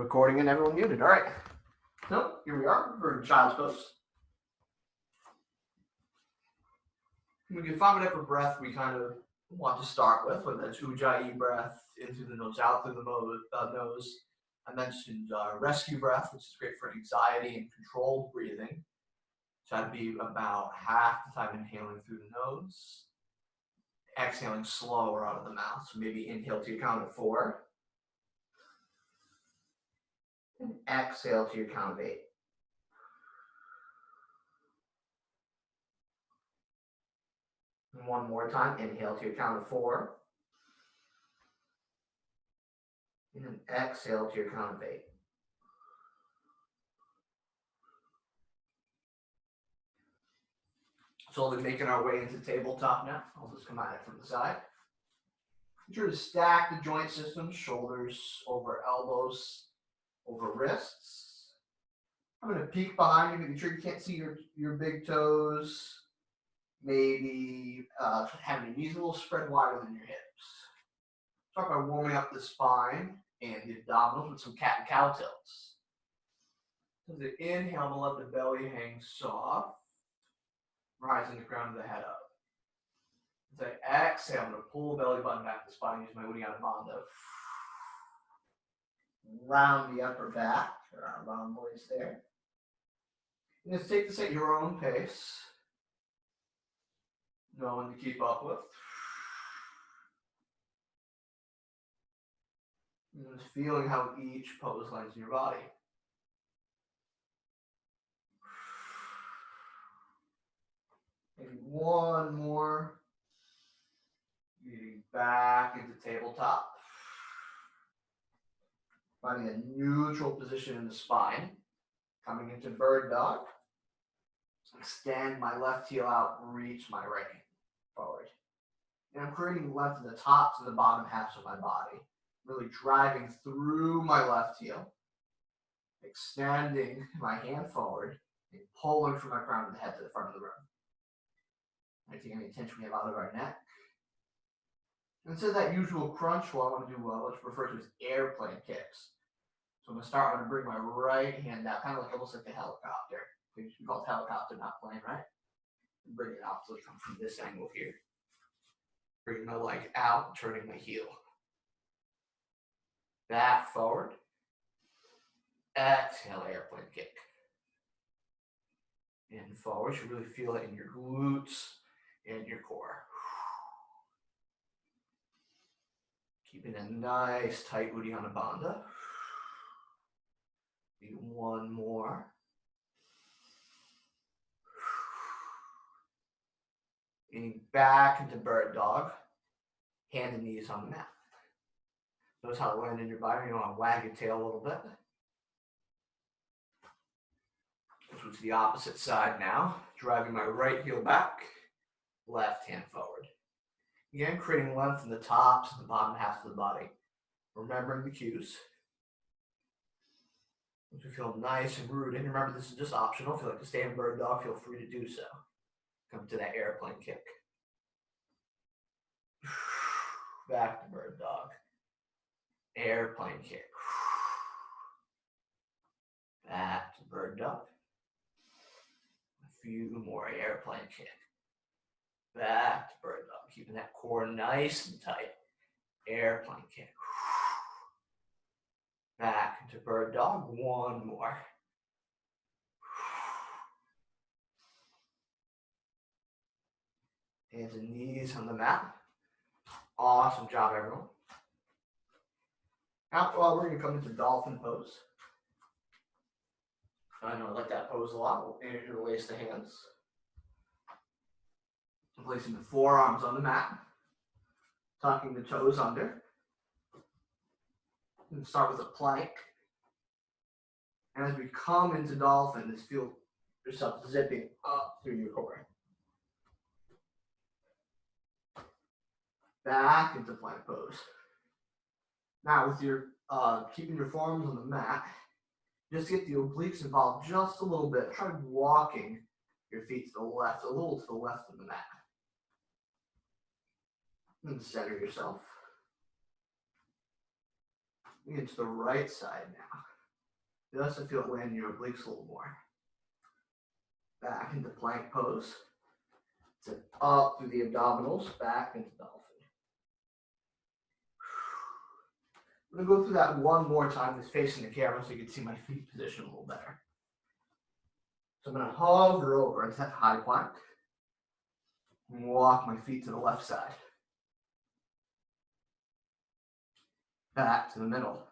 Recording and everyone muted. All right. So here we are for child's pose. We can find whatever breath we kind of want to start with, whether that's Ujjayi breath, in through the nose, out through the nose. I mentioned rescue breath, which is great for anxiety and controlled breathing. So that'd be about half the time inhaling through the nose, exhaling slower out of the mouth. So maybe inhale to your count of 4. And exhale to your count of 8. And one more time, inhale to your count of 4. And then exhale to your count of 8. Slowly making our way into tabletop now. I'll just come at it from the side. Make sure to stack the joint systems, shoulders over elbows, over wrists. I'm going to peek behind you, making sure you can't see your big toes. Maybe having your knees a little spread wider than your hips. Start by warming up the spine and the abdominals with some cat and cow tilts. So the inhale, I'm going to let the belly hang soft, rising the crown of the head up. As I exhale, I'm going to pull the belly button back to the spine, use my Uddiyana Bandha. Round the upper back, or our round voice there. And just take this at your own pace. No one to keep up with. And just feeling how each pose lands in your body. Maybe one more. Getting back into tabletop. Finding a neutral position in the spine. Coming into bird dog. Extend my left heel out, reach my right hand forward. And I'm creating length in the tops and the bottom halves of my body. Really driving through my left heel. Extending my hand forward and pulling from my crown of the head to the front of the room. I take any tension we have out of our neck. And instead of that usual crunch, I want to do what's referred to as airplane kicks. So I'm going to start, I'm going to bring my right hand out, kind of like almost like a helicopter. We call it helicopter, not plane, right? And bring it out, so it comes from this angle here. Bringing my leg out, turning my heel. Back forward. Exhale, airplane kick. And forward, you should really feel it in your glutes and your core. Keeping a nice tight Uddiyana Bandha. Do one more. Getting back into bird dog. Hand and knees on the mat. Notice how it lands in your body. You want to wag your tail a little bit. Switch to the opposite side now. Driving my right heel back. Left hand forward. Again, creating length in the tops and the bottom half of the body. Remembering the cues. Once you feel nice and rooted, and remember this is just optional. If you like to stay in bird dog, feel free to do so. Come to that airplane kick. Back to bird dog. Airplane kick. Back to bird dog. A few more airplane kick. Back to bird dog. Keeping that core nice and tight. Airplane kick. Back into bird dog. One more. Hands and knees on the mat. Awesome job, everyone. Now, we're going to come into dolphin pose. I know I like that pose a lot. We'll interlace the hands. Placing the forearms on the mat. Tucking the toes under. And start with a plank. And as we come into dolphin, just feel yourself zipping up through your core. Back into plank pose. Now with your keeping your forearms on the mat, just get the obliques involved just a little bit. Try walking your feet to the left, a little to the left of the mat. And center yourself. Into the right side now. Just to feel it land in your obliques a little more. Back into plank pose. Sit up through the abdominals, back into dolphin. I'm going to go through that one more time that's facing the camera so you can see my feet position a little better. So I'm going to hover over into that high plank and walk my feet to the left side. Back to the middle.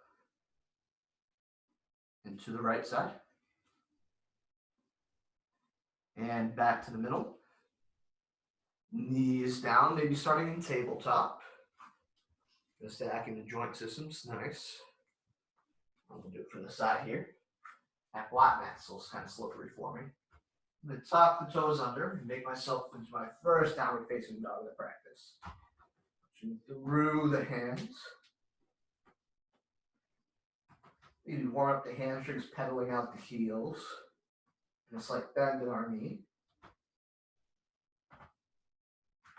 And to the right side. And back to the middle. Knees down, maybe starting in tabletop. Just stacking the joint systems, nice. I'm going to do it from the side here. That flat mat still kind of slippery for me. I'm going to tuck the toes under and make myself into my first downward facing dog of the practice. Pushing through the hands. Maybe warm up the hamstrings, pedaling out the heels. And a slight bend in our knee.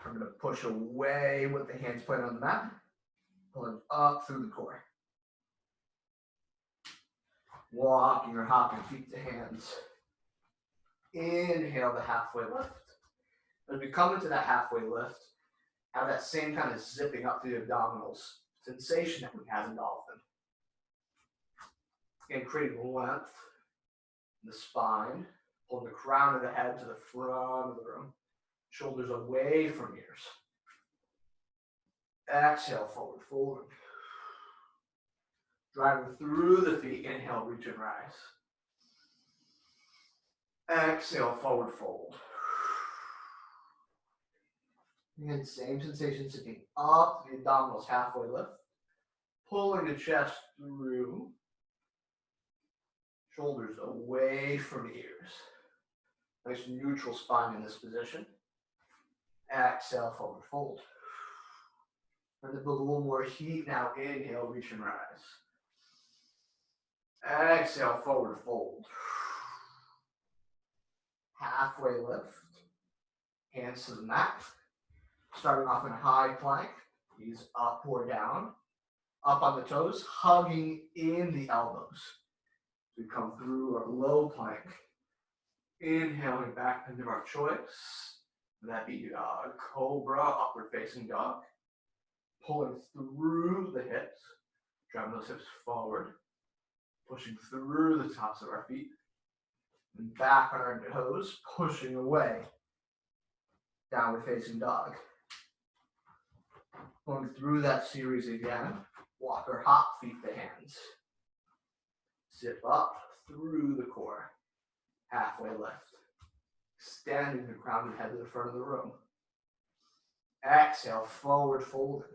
I'm going to push away with the hands pointed on the mat. Pulling up through the core. Walking or hopping feet to hands. Inhale the halfway lift. As we come into that halfway lift, have that same kind of zipping up through the abdominals sensation that we have in dolphin. Again, creating length in the spine, pulling the crown of the head to the front of the room. Shoulders away from ears. Exhale, forward fold. Driving through the feet, inhale, reach and rise. Exhale, forward fold. And same sensation sitting up the abdominals, halfway lift. Pulling the chest through. Shoulders away from ears. Nice neutral spine in this position. Exhale, forward fold. Trying to build a little more heat now. Inhale, reach and rise. Exhale, forward fold. Halfway lift. Hands to the mat. Starting off in a high plank. Knees up or down. Up on the toes, hugging in the elbows. We come through our low plank. Inhaling back into our choice. That be cobra, upward facing dog. Pulling through the hips. Driving those hips forward. Pushing through the tops of our feet. And back on our toes, pushing away. Downward facing dog. Going through that series again. Walk or hop, feet to hands. Zip up through the core. Halfway lift. Extending the crown of the head to the front of the room. Exhale, forward folding.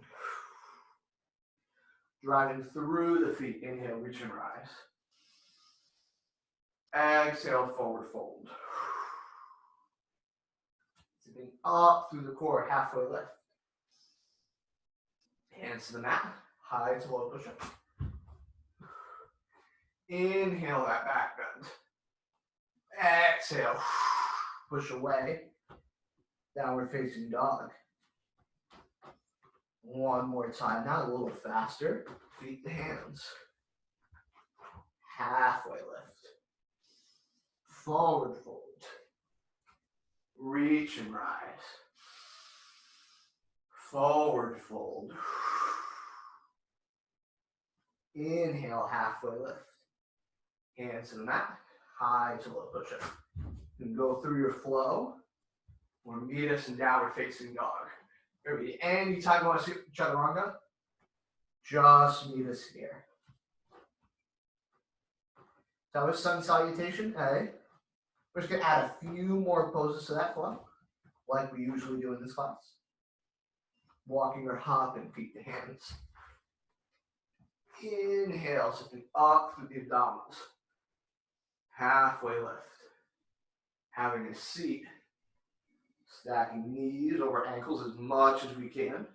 Driving through the feet. Inhale, reach and rise. Exhale, forward fold. Zipping up through the core, halfway lift. Hands to the mat, high to low push up. Inhale that back bend. Exhale, push away. Downward facing dog. One more time, now a little faster. Feet to hands. Halfway lift. Forward fold. Reach and rise. Forward fold. Inhale, halfway lift. Hands to the mat, high to low push-up. You can go through your flow or meet us in downward facing dog. Anytime you want to see chaturanga, just meet us here. That was sun salutation, A. We're just going to add a few more poses to that flow, like we usually do in this class. Walking or hopping, feet to hands. Inhale, sitting up through the abdominals. Halfway lift. Having a seat. Stacking knees over ankles as much as we can.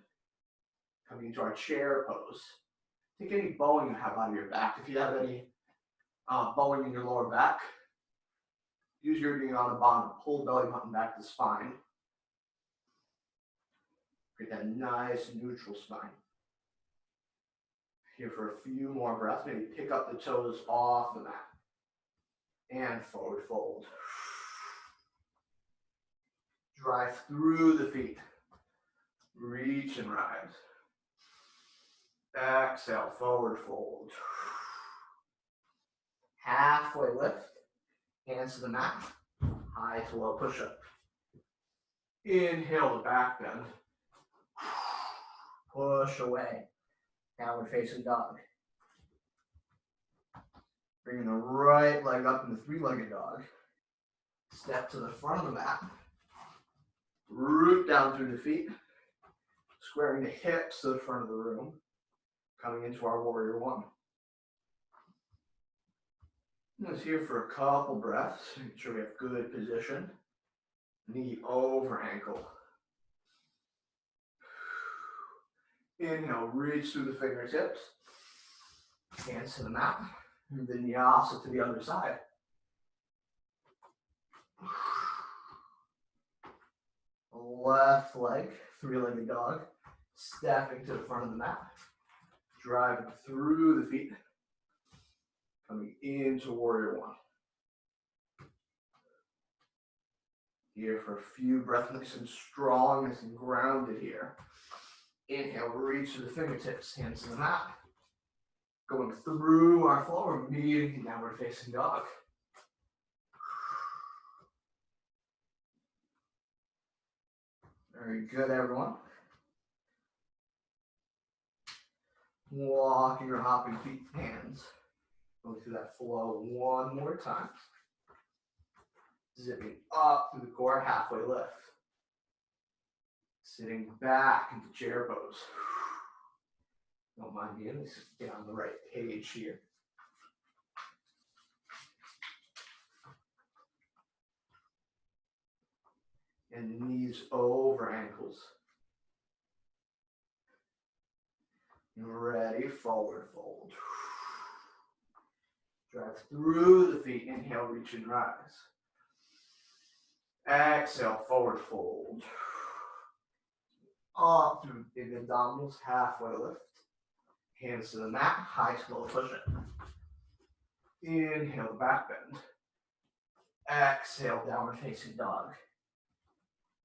Coming into our chair pose. Take any bowing you have out of your back. If you have any bowing in your lower back, use your knee on the bottom. Pull belly button back to the spine. Create that nice neutral spine. Here for a few more breaths. Maybe pick up the toes off the mat. and forward fold. Drive through the feet. Reach and rise. Exhale, forward fold. Halfway lift. Hands to the mat. High to low push-up. Inhale to back bend. Push away. Downward facing dog. Bringing the right leg up in the three-legged dog. Step to the front of the mat. Root down through the feet. Squaring the hips to the front of the room. Coming into our warrior one. Just here for a couple breaths. Make sure we have good position. Knee over ankle. Inhale, reach through the fingertips. Hands to the mat. Vinyasa to the other side. Left leg, three-legged dog. Stepping to the front of the mat. Driving through the feet. Coming into warrior one. Here for a few breaths, nice and strong, nice and grounded here. Inhale, reach to the fingertips, hands to the mat. Going through our flow, we're meeting downward facing dog. Very good, everyone. Walking or hopping feet, hands. Going through that flow one more time. Zipping up through the core, halfway lift. Sitting back into chair pose. Don't mind me, let's just get on the right page here. And knees over ankles. Ready, forward fold. Drive through the feet, inhale, reach and rise. Exhale, forward fold. Up through big abdominals, halfway lift. Hands to the mat, high to low push-up. Inhale, back bend. Exhale, downward facing dog.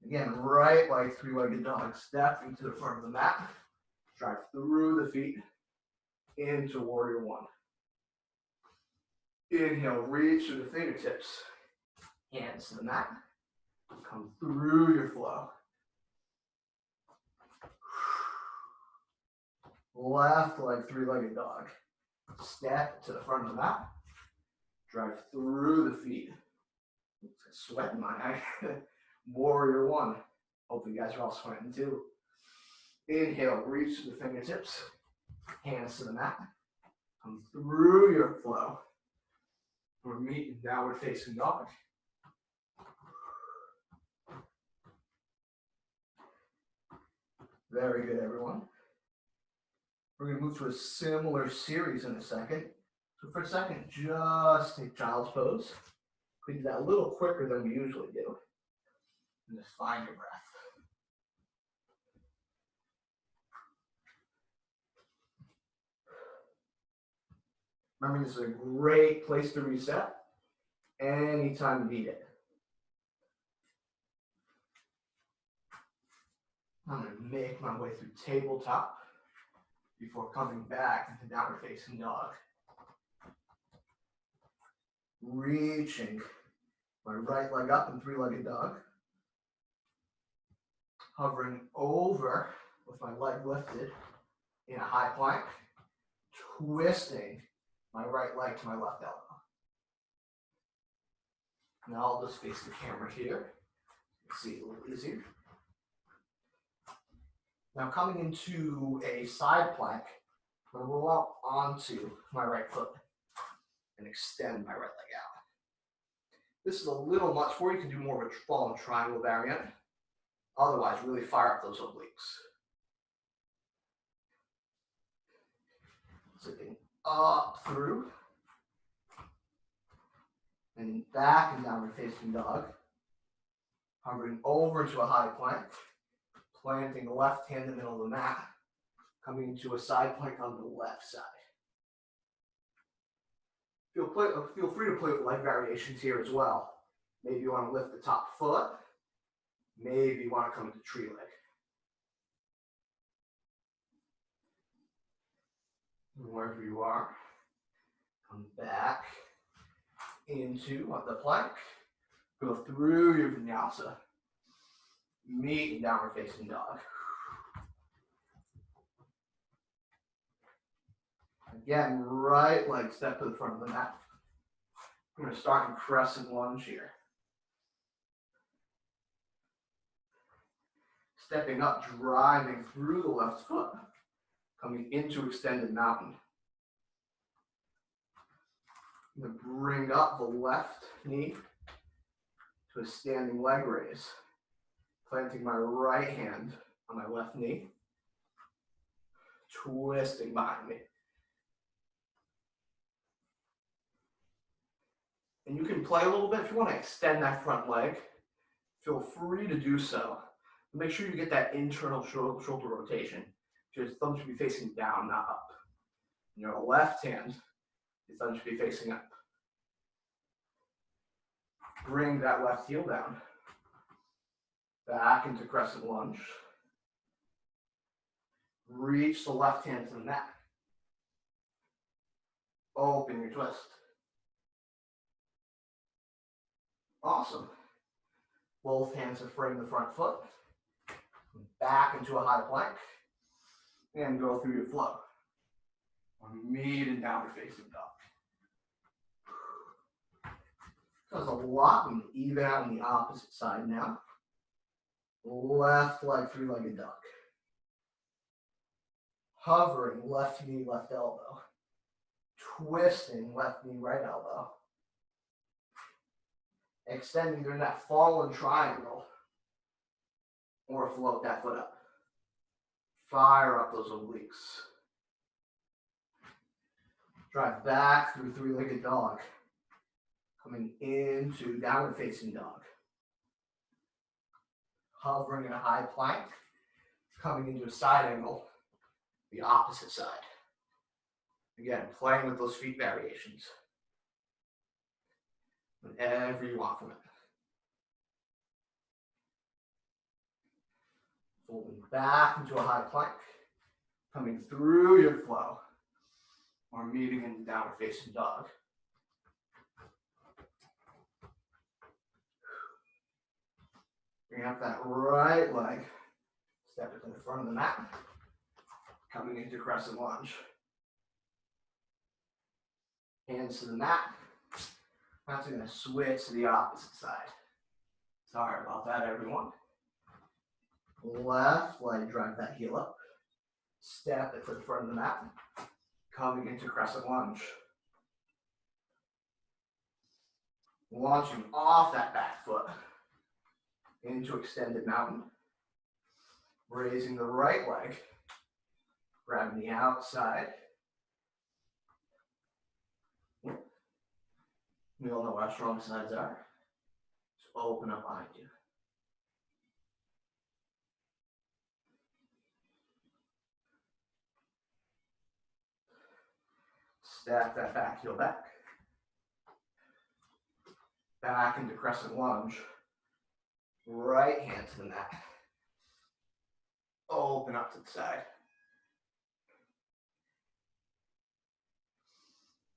Again, right leg, three-legged dog. Stepping to the front of the mat. Drive through the feet into warrior one. Inhale, reach to the fingertips. Hands to the mat. Come through your flow. Left leg, three-legged dog. Step to the front of the mat. Drive through the feet. Sweat in my eye. Warrior one. Hope you guys are all sweating too. Inhale, reach to the fingertips. Hands to the mat. Come through your flow. We're meeting downward facing dog. Very good, everyone. We're going to move to a similar series in a second. So for a second, just take child's pose. We do that a little quicker than we usually do. And just find your breath. Remember, this is a great place to reset anytime you need it. I'm going to make my way through tabletop before coming back into downward facing dog. Reaching my right leg up in three-legged dog. Hovering over with my leg lifted in a high plank. Twisting my right leg to my left elbow. Now I'll just face the camera here. See it a little easier. Now coming into a side plank, I'm going to roll out onto my right foot and extend my right leg out. This is a little much for you. You can do more of a fallen triangle variant. Otherwise, really fire up those obliques. Zipping up through. And back and downward facing dog. Hovering over to a high plank. Planting the left hand in the middle of the mat, coming into a side plank on the left side. Feel free to play with leg variations here as well. Maybe you want to lift the top foot. Maybe you want to come into tree leg. Wherever you are, come back into the plank. Go through your vinyasa. Meet in downward facing dog. Again, right leg step to the front of the mat. I'm going to start in crescent lunge here. Stepping up, driving through the left foot. Coming into extended mountain. I'm going to bring up the left knee to a standing leg raise. Planting my right hand on my left knee. Twisting behind me. And you can play a little bit if you want to extend that front leg. Feel free to do so. Make sure you get that internal shoulder rotation. Your thumb should be facing down, not up. And your left hand, your thumb should be facing up. Bring that left heel down. Back into crescent lunge. Reach the left hand to the mat. Open your twist. Awesome. Both hands have framed the front foot. Back into a high plank. And go through your flow. Meet in downward facing dog. Does a lot when you even out on the opposite side now. Left leg, three-legged dog. Hovering, left knee, left elbow. Twisting, left knee, right elbow. Extending during that fallen triangle. Or float that foot up. Fire up those obliques. Drive back through three-legged dog. Coming into downward facing dog. Hovering in a high plank. Coming into a side angle. The opposite side. Again, playing with those feet variations. Whenever you want from it. Folding back into a high plank. Coming through your flow. Or meeting in downward facing dog. Bring up that right leg. Step it to the front of the mat. Coming into crescent lunge. Hands to the mat. Now we're going to switch to the opposite side. Sorry about that, everyone. Left leg, drive that heel up. Step it to the front of the mat. Coming into crescent lunge. Launching off that back foot. Into extended mountain. Raising the right leg. Grabbing the outside. We all know where our strong sides are. Just open up behind you. Stack that back heel back. Back into crescent lunge. Right hand to the mat. Open up to the side.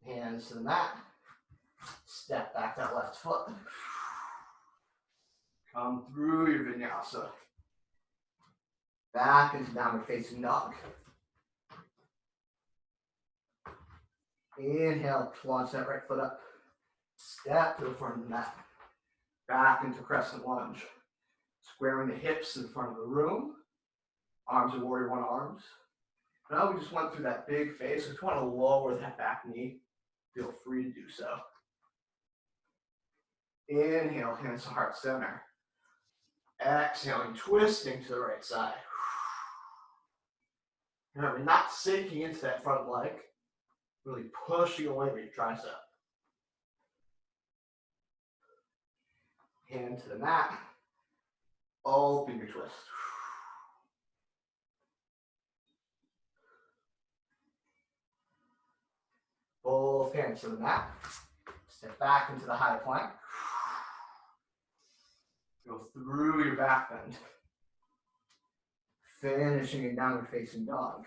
Hands to the mat. Step back that left foot. Come through your vinyasa. Back into downward facing dog. Inhale, launch that right foot up. Step to the front of the mat. Back into crescent lunge. Squaring the hips in front of the room. Arms of warrior one arms. Now we just went through that big face. If you want to lower that back knee, feel free to do so. Inhale, hands to heart center. Exhaling, twisting to the right side. Remember, not sinking into that front leg. Really pushing away with your tricep. Hand to the mat. Open your twist. Both hands to the mat. Step back into the high plank. Go through your back bend. Finishing in downward facing dog.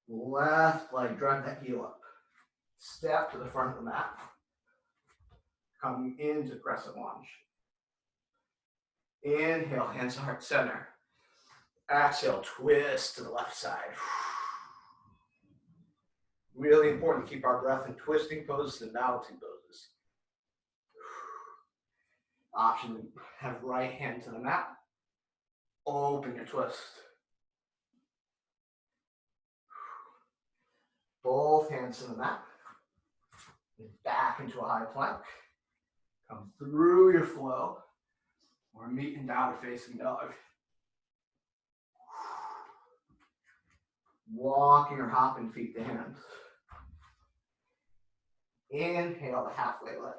Left leg, drive that heel up. Step to the front of the mat. Coming into crescent lunge. Inhale, hands to heart center. Exhale, twist to the left side. Really important to keep our breath in twisting poses and balancing poses. Option to have right hand to the mat. Open your twist. Both hands to the mat. Back into a high plank. Come through your flow. We're meeting downward facing dog. Walking or hopping feet to hands. Inhale the halfway lift.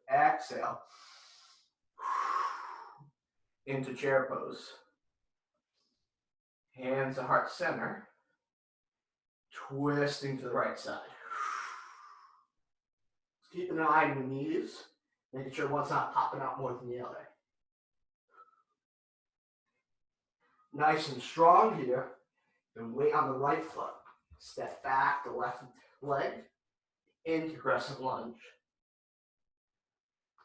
Exhale. Into chair pose. Hands to heart center. Twisting to the right side. Keep an eye on the knees, making sure one's not popping out more than the other. Nice and strong here. And weight on the right foot. Step back the left leg into crescent lunge.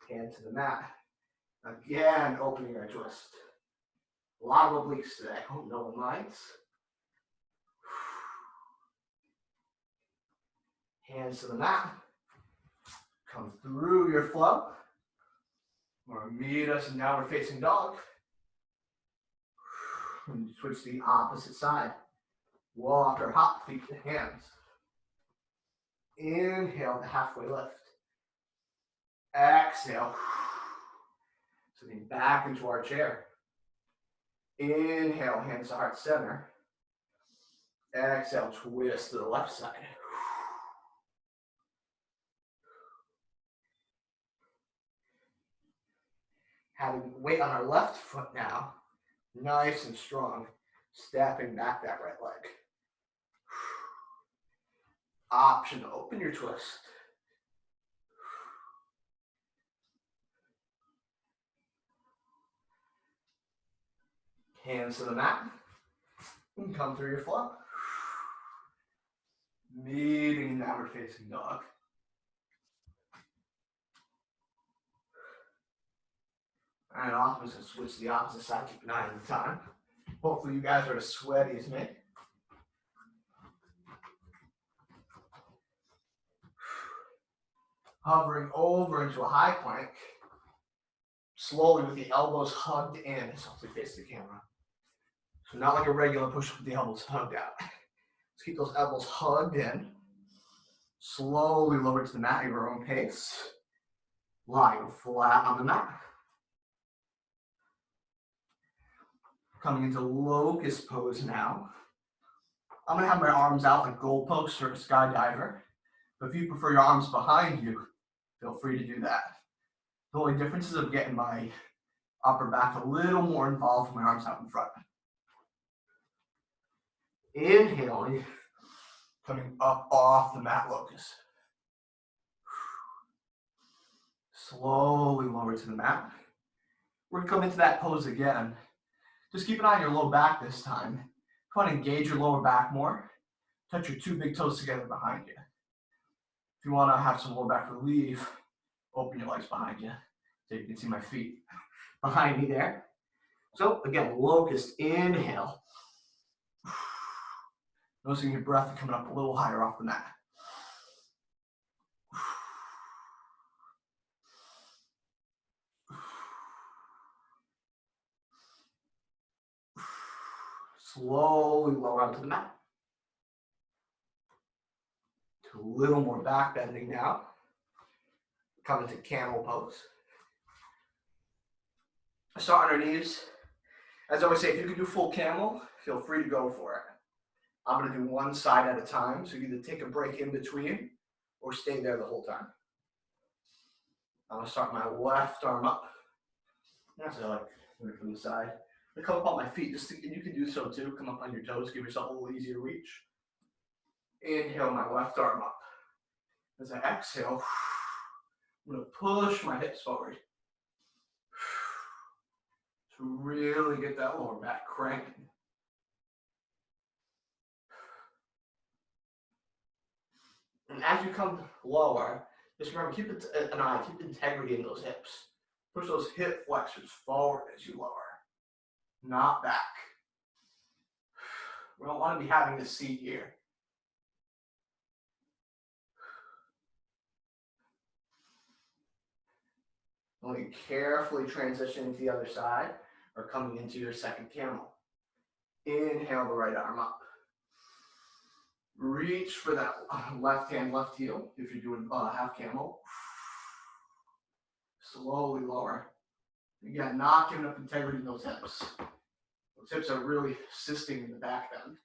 Hand to the mat. Again, opening our twist. A lot of obliques today. Hope no one minds. Hands to the mat. Come through your flow. Or meet us in downward facing dog. And switch to the opposite side. Walk or hop feet to hands. Inhale the halfway lift. Exhale. Sitting back into our chair. Inhale, hands to heart center. Exhale, twist to the left side. Having weight on our left foot now. Nice and strong. Stepping back that right leg. Option to open your twist. Hands to the mat. And come through your flow. Meeting downward facing dog. And off, I'm just going to switch to the opposite side, keep an eye on the time. Hopefully you guys are as sweaty as me. Hovering over into a high plank. Slowly with the elbows hugged in. Softly face the camera. So not like a regular push-up with the elbows hugged out. Let's keep those elbows hugged in. Slowly lower to the mat at your own pace. Lying flat on the mat. Coming into locust pose now. I'm going to have my arms out like goalposts or a skydiver. But if you prefer your arms behind you, feel free to do that. The only difference is I'm getting my upper back a little more involved with my arms out in front. Inhaling, coming up off the mat locust. Slowly lower to the mat. We're going to come into that pose again. Just keep an eye on your low back this time. Come on, engage your lower back more. Touch your two big toes together behind you. If you want to have some lower back relief, open your legs behind you so you can see my feet behind me there. So again, locust, inhale. Noticing your breath coming up a little higher off the mat. Slowly lower onto the mat. To a little more back bending now. Come into camel pose. Start on our knees. As I always say, if you can do full camel, feel free to go for it. I'm going to do one side at a time, so you either take a break in between or stay there the whole time. I'm going to start my left arm up. That's what I like doing it from the side. I come up on my feet, just to, and you can do so too. Come up on your toes, give yourself a little easier reach. Inhale my left arm up. As I exhale, I'm going to push my hips forward to really get that lower back cranking. And as you come lower, just remember, keep integrity in those hips. Push those hip flexors forward as you lower, not back. We don't want to be having this seat here. Only carefully transitioning to the other side or coming into your second camel. Inhale the right arm up. Reach for that left hand, left heel if you're doing half camel. Slowly lower. Again, not giving up integrity in those hips. Those hips are really assisting in the back bend.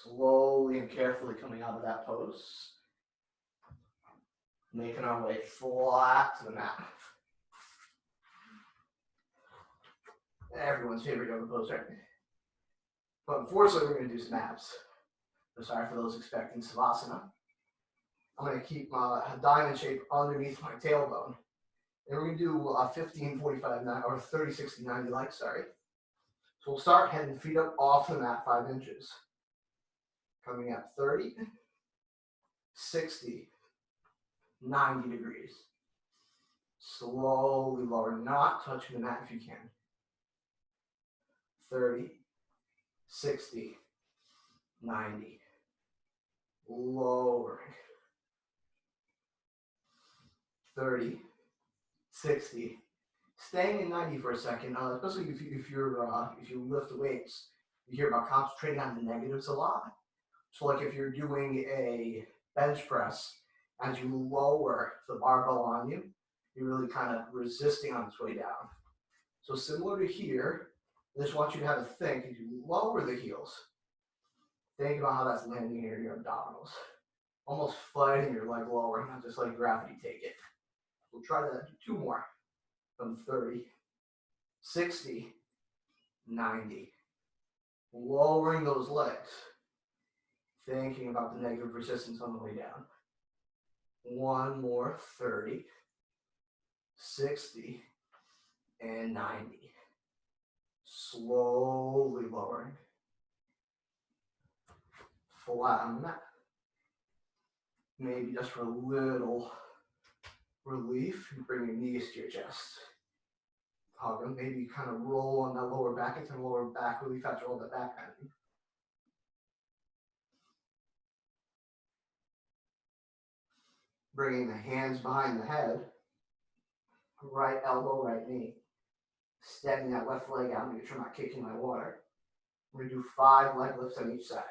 Slowly and carefully coming out of that pose. Making our way flat to the mat. Everyone's favorite yoga pose, right? But unfortunately, we're going to do some abs. So sorry for those expecting Savasana. I'm going to keep my diamond shape underneath my tailbone. And we're going to do a 15, 45, or 30, 60, 90 like, sorry. So we'll start heading feet up off the mat 5 inches. Coming up 30, 60, 90 degrees. Slowly lower, not touching the mat if you can. 30, 60, 90. Lowering. 30, 60. Staying in 90 for a second, especially if you lift weights, you hear about concentrating on the negatives a lot. So like if you're doing a bench press, as you lower the barbell on you, you're really kind of resisting on its way down. So similar to here, I just want you to have a think, as you lower the heels, think about how that's landing here in your abdominals. Almost fighting your leg lower, not just letting gravity take it. We'll try that, 2 more. From 30, 60, 90. Lowering those legs. Thinking about the negative resistance on the way down. 1 more, 30, 60, and 90. Slowly lowering. Flat on the mat. Maybe just for a little relief, you bring your knees to your chest. Hug them. Maybe kind of roll on that lower back into the lower back relief after all that back bending. Bringing the hands behind the head. Right elbow, right knee. Stepping that left leg out, making sure I'm not kicking my water. We're going to do 5 leg lifts on each side.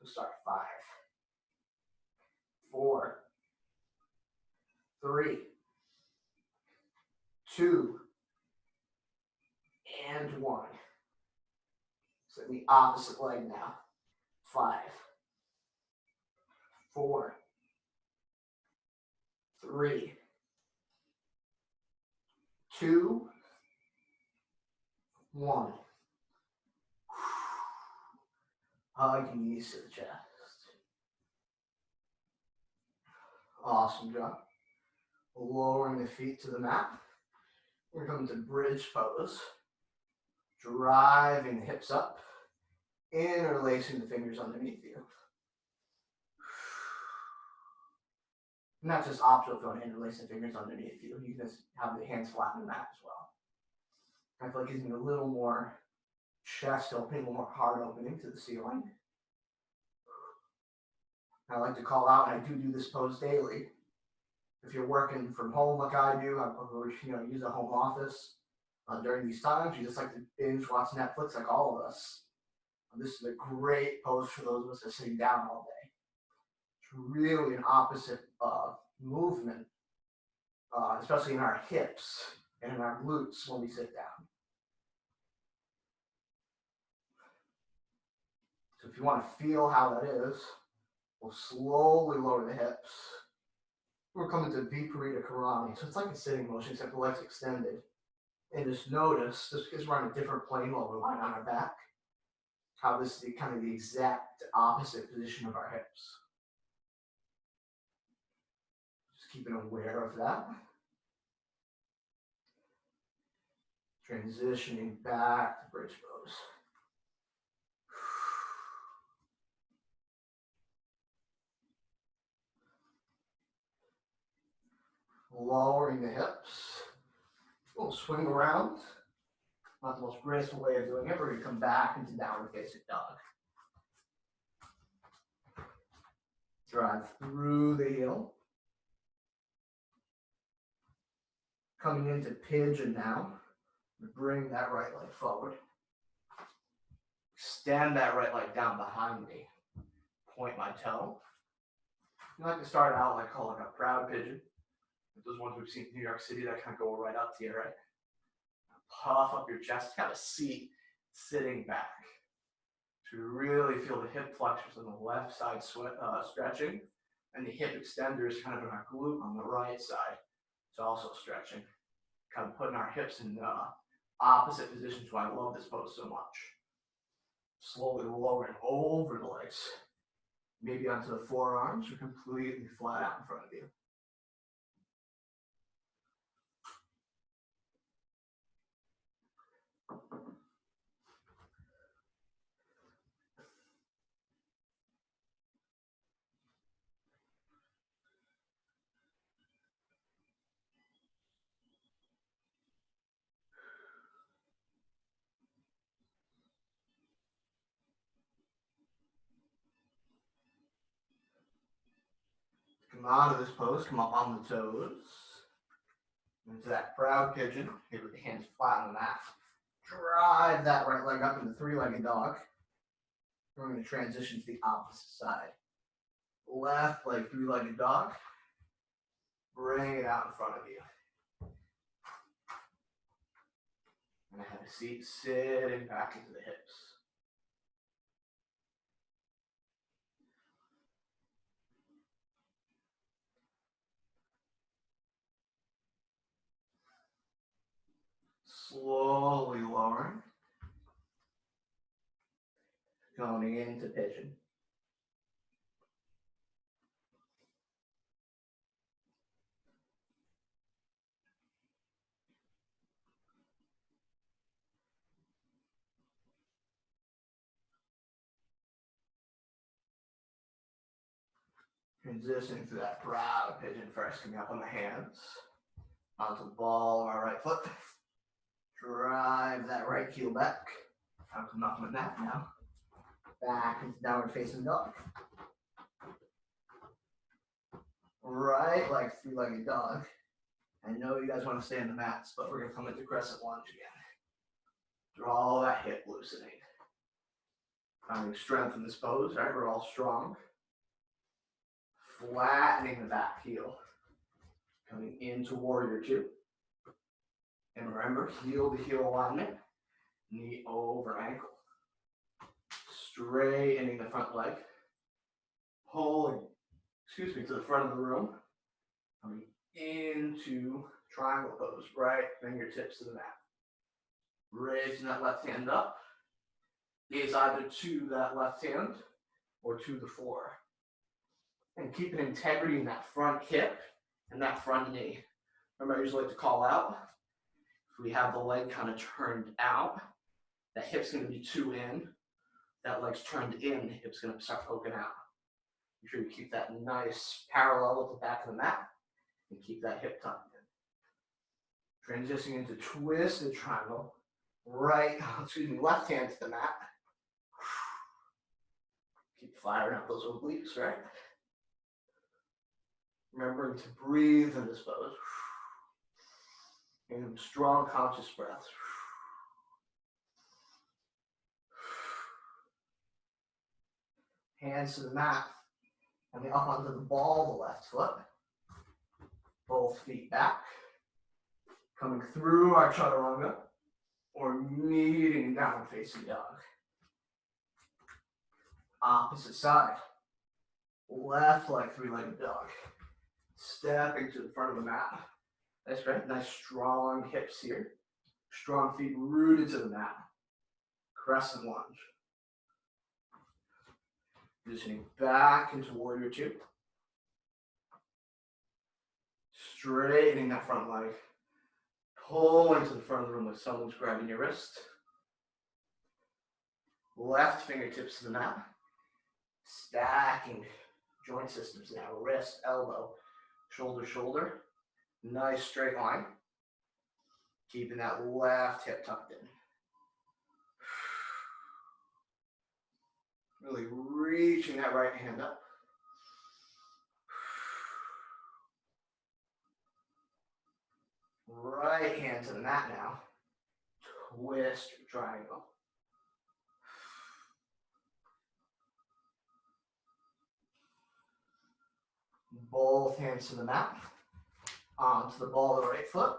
So start 5, 4, 3, 2, and 1. So the opposite leg now. 5, 4, 3, 2, 1. Hug knees to the chest. Awesome job. Lowering the feet to the mat. We're coming to bridge pose. Driving the hips up. Interlacing the fingers underneath you. Not just optional if you want to interlace the fingers underneath you. You can just have the hands flat on the mat as well. I feel like giving a little more chest opening, a little more heart opening to the ceiling. I like to call out, and I do this pose daily. If you're working from home like I do, use a home office during these times, you just like to binge watch Netflix like all of us. This is a great pose for those of us that are sitting down all day. It's really an opposite movement, especially in our hips and in our glutes when we sit down. So if you want to feel how that is, we'll slowly lower the hips. We're coming to Viparita Karani. So it's like a sitting motion, except the legs extended. And just notice, just because we're on a different plane while we're lying on our back, how this is kind of the exact opposite position of our hips. Just keeping aware of that. Transitioning back to bridge pose. Lowering the hips. A little swing around. Not the most graceful way of doing it. We're going to come back into downward facing dog. Drive through the heel. Coming into pigeon now. Bring that right leg forward. Extend that right leg down behind me. Point my toe. I like to start out like a proud pigeon. Those ones we've seen in New York City that kind of go right up to you, right? Puff up your chest, have a seat sitting back. So you really feel the hip flexors on the left side stretching, and the hip extenders kind of in our glute on the right side. It's also stretching. Kind of putting our hips in opposite positions, why I love this pose so much. Slowly lowering over the legs, maybe onto the forearms or completely flat out in front of you. Come out of this pose, come up on the toes. Into that proud pigeon, here with the hands flat on the mat. Drive that right leg up into three-legged dog. We're going to transition to the opposite side. Left leg, three-legged dog. Bring it out in front of you. And I have a seat sitting back into the hips. Slowly lowering. Coming into pigeon. Transitioning through that proud pigeon first, coming up on the hands. Onto the ball of our right foot. Drive that right heel back. I'm coming up on the mat now. Back into downward facing dog. Right leg, three-legged dog. I know you guys want to stay on the mats, but we're going to come into crescent lunge again. Draw that hip loosening. Finding strength in this pose, right? We're all strong. Flattening the back heel. Coming into warrior two. And remember, heel to heel alignment. Knee over ankle. Straightening the front leg. Pulling, to the front of the room. Coming into triangle pose. Right fingertips to the mat. Raising that left hand up. Gaze either to that left hand or to the floor. And keep an integrity in that front hip and that front knee. Remember, I usually like to call out. If we have the leg kind of turned out, that hip's going to be too in. That leg's turned in, the hip's going to start poking out. Make sure you keep that nice parallel with the back of the mat and keep that hip tucked in. Transitioning into twisted triangle. Left hand to the mat. Keep firing out those obliques, right? Remembering to breathe in this pose. And strong conscious breaths. Hands to the mat. And up onto the ball of the left foot. Both feet back. Coming through our chaturanga. Or meeting downward facing dog. Opposite side. Left leg, three-legged dog. Stepping to the front of the mat. That's right. Nice strong hips here. Strong feet rooted to the mat. Crescent lunge. Positioning back into warrior two. Straightening that front leg. Pulling to the front of the room like someone's grabbing your wrist. Left fingertips to the mat. Stacking joint systems now. Wrist, elbow, shoulder, shoulder. Nice straight line. Keeping that left hip tucked in. Really reaching that right hand up. Right hand to the mat now. Twist your triangle. Both hands to the mat. Onto the ball of the right foot.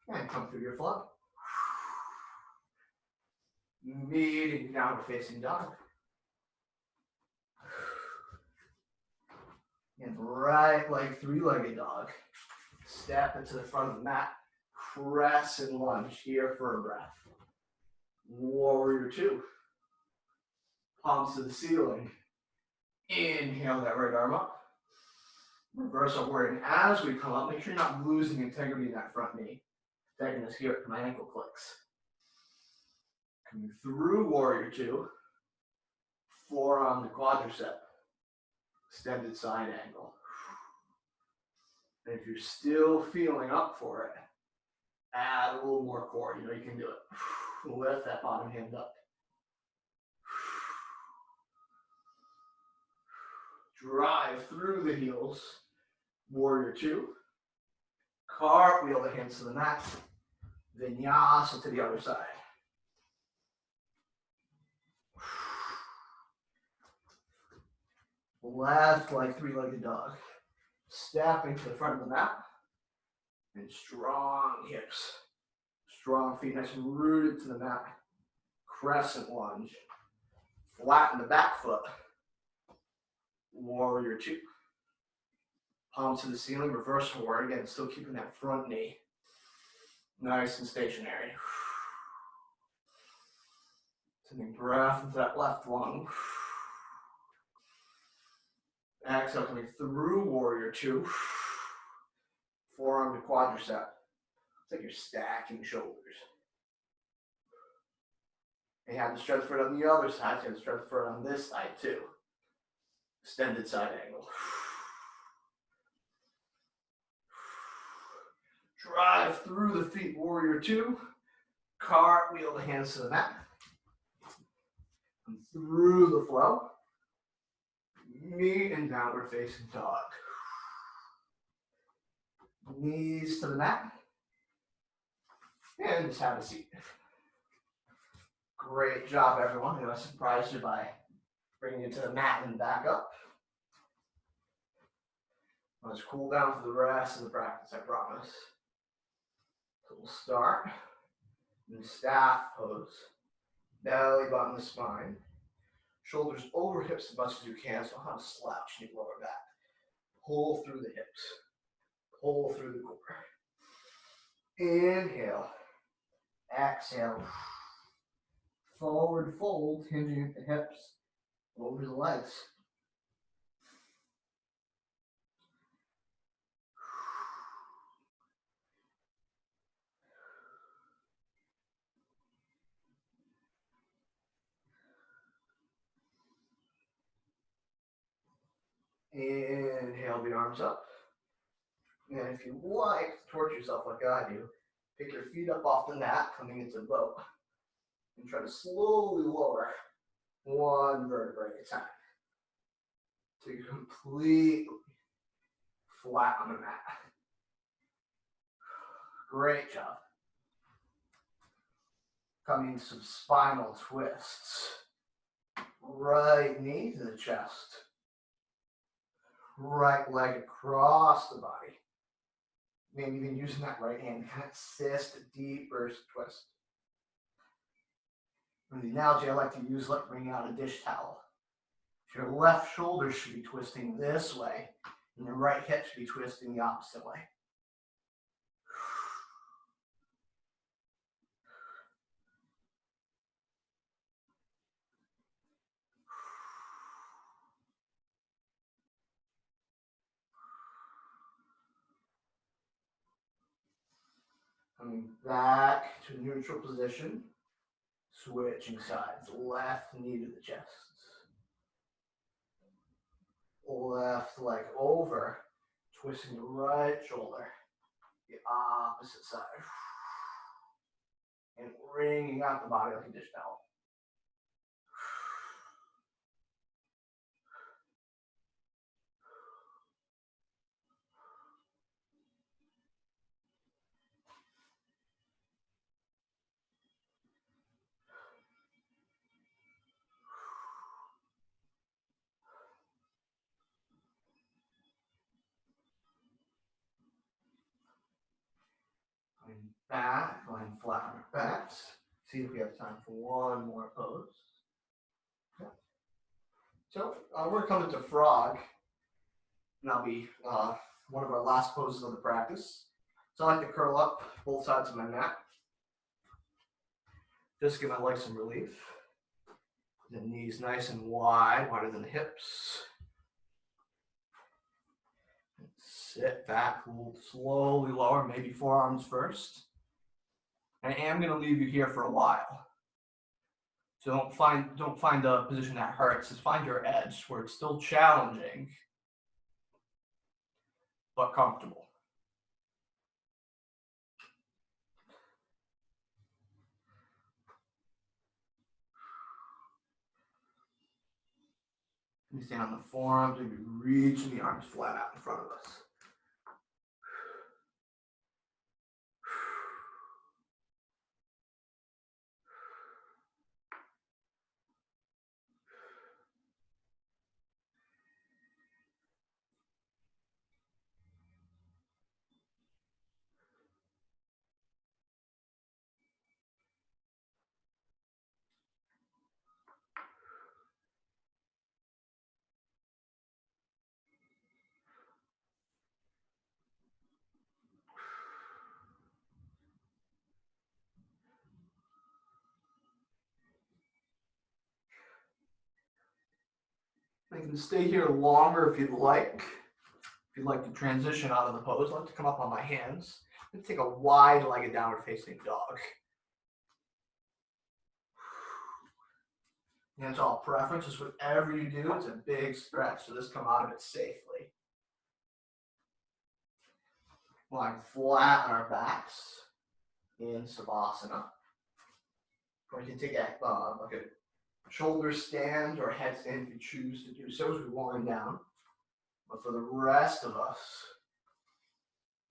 And come through your flow. Meeting downward facing dog. And right leg, three-legged dog. Step into the front of the mat. Press and lunge here for a breath. Warrior two. Palms to the ceiling. Inhale that right arm up. Reverse upward. And as we come up, make sure you're not losing integrity in that front knee. Taking this here, my ankle clicks. Coming through warrior two. Forearm to quadricep. Extended side angle. And if you're still feeling up for it, add a little more core. You know you can do it. Lift that bottom hand up. Drive through the heels. Warrior two. Cartwheel the hands to the mat. Vinyasa to the other side. Left leg, three-legged dog. Stepping to the front of the mat. And strong hips. Strong feet, nice and rooted to the mat. Crescent lunge. Flatten the back foot. Warrior two. Palm to the ceiling, reverse forward. Again, still keeping that front knee nice and stationary. Sending breath into that left lung. Exhale, coming through warrior two. Forearm to quadricep. It's like you're stacking shoulders. And you have the strength for it on the other side. So you have the strength for it on this side too. Extended side angle. Drive through the feet, warrior two. Cartwheel the hands to the mat. And through the flow. Meet in downward facing dog. Knees to the mat. And just have a seat. Great job, everyone. I surprised you by bringing you to the mat and back up. Let's cool down for the rest of the practice, I promise. So we'll start in staff pose. Belly button the spine. Shoulders over hips as much as you can, so how to slouch in your lower back. Pull through the hips. Pull through the core. Inhale. Exhale. Forward fold, hinging at the hips. Over the legs. Inhale the arms up. And if you like to torture yourself like I do, pick your feet up off the mat, coming into boat. And try to slowly lower one vertebrae at a time. So you're completely flat on the mat. Great job. Coming into some spinal twists. Right knee to the chest. Right leg across the body. Maybe even using that right hand to kind of assist a deep burst twist. And the analogy I like to use, like bringing out a dish towel. Your left shoulder should be twisting this way. And your right hip should be twisting the opposite way. Coming back to neutral position. Switching sides. Left knee to the chest. Left leg over. Twisting the right shoulder. The opposite side. And wringing out the body like a dish towel. Going back, lying flat on our backs. See if we have time for one more pose. Okay. So we're coming to frog. And that'll be one of our last poses of the practice. So I like to curl up both sides of my mat. Just give my legs some relief. The knees nice and wide, wider than the hips. Sit back, slowly lower, maybe forearms first. I am going to leave you here for a while. So don't find a position that hurts. Just find your edge where it's still challenging, but comfortable. We stand on the forearms and we reach the arms flat out in front of us. You can stay here longer if you'd like. If you'd like to transition out of the pose, I like to come up on my hands and take a wide-legged downward facing dog. And it's all preference. Just whatever you do, it's a big stretch. So just come out of it safely. Lying flat on our backs in Savasana. Going to take a shoulder stand or head stand if you choose to do so as we wind down. But for the rest of us,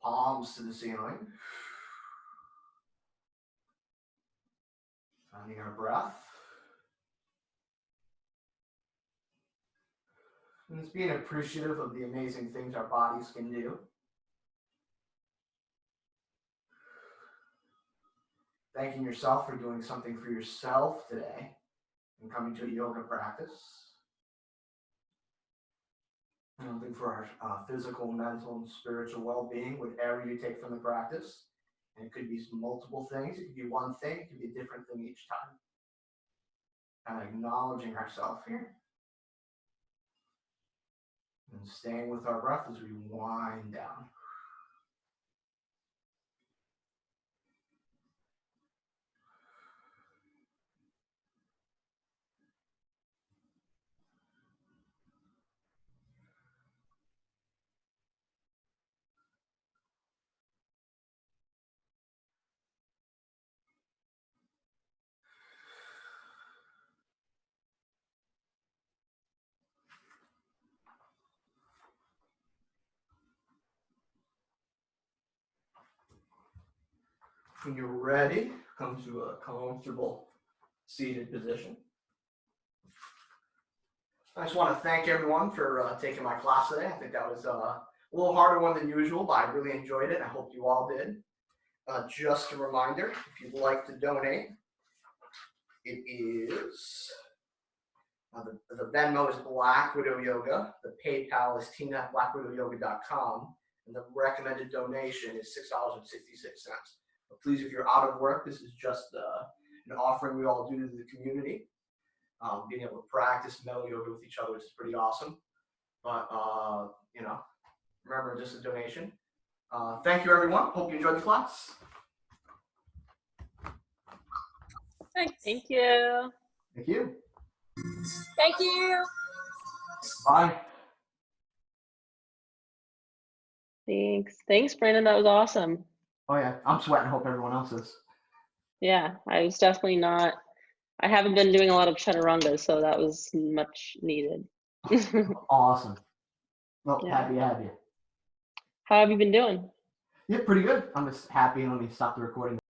palms to the ceiling. Finding our breath. And it's being appreciative of the amazing things our bodies can do. Thanking yourself for doing something for yourself today and coming to a yoga practice. Something for our physical, mental, and spiritual well-being, whatever you take from the practice. And it could be multiple things. It could be one thing. It could be a different thing each time. Kind of acknowledging ourselves here. And staying with our breath as we wind down. When you're ready, come to a comfortable seated position. I just want to thank everyone for taking my class today. I think that was a little harder one than usual, but I really enjoyed it. I hope you all did. Just a reminder, if you'd like to donate, it is The Venmo is Black Widow Yoga. The PayPal is tina@blackwidowyoga.com. And the recommended donation is $6.66. But please, if you're out of work, this is just an offering we all do to the community. Being able to practice metal yoga with each other is pretty awesome. But, remember, just a donation. Thank you, everyone. Hope you enjoyed the class. Thanks. Thank you. Thank you. Thank you. Bye. Thanks, Brandon. That was awesome. Oh, yeah. I'm sweating. Hope everyone else is. Yeah, I was definitely not. I haven't been doing a lot of chaturanga, so that was much needed. Awesome. Well, Yeah. happy to have you. How have you been doing? Yeah, pretty good. I'm just happy. Let me stop the recording.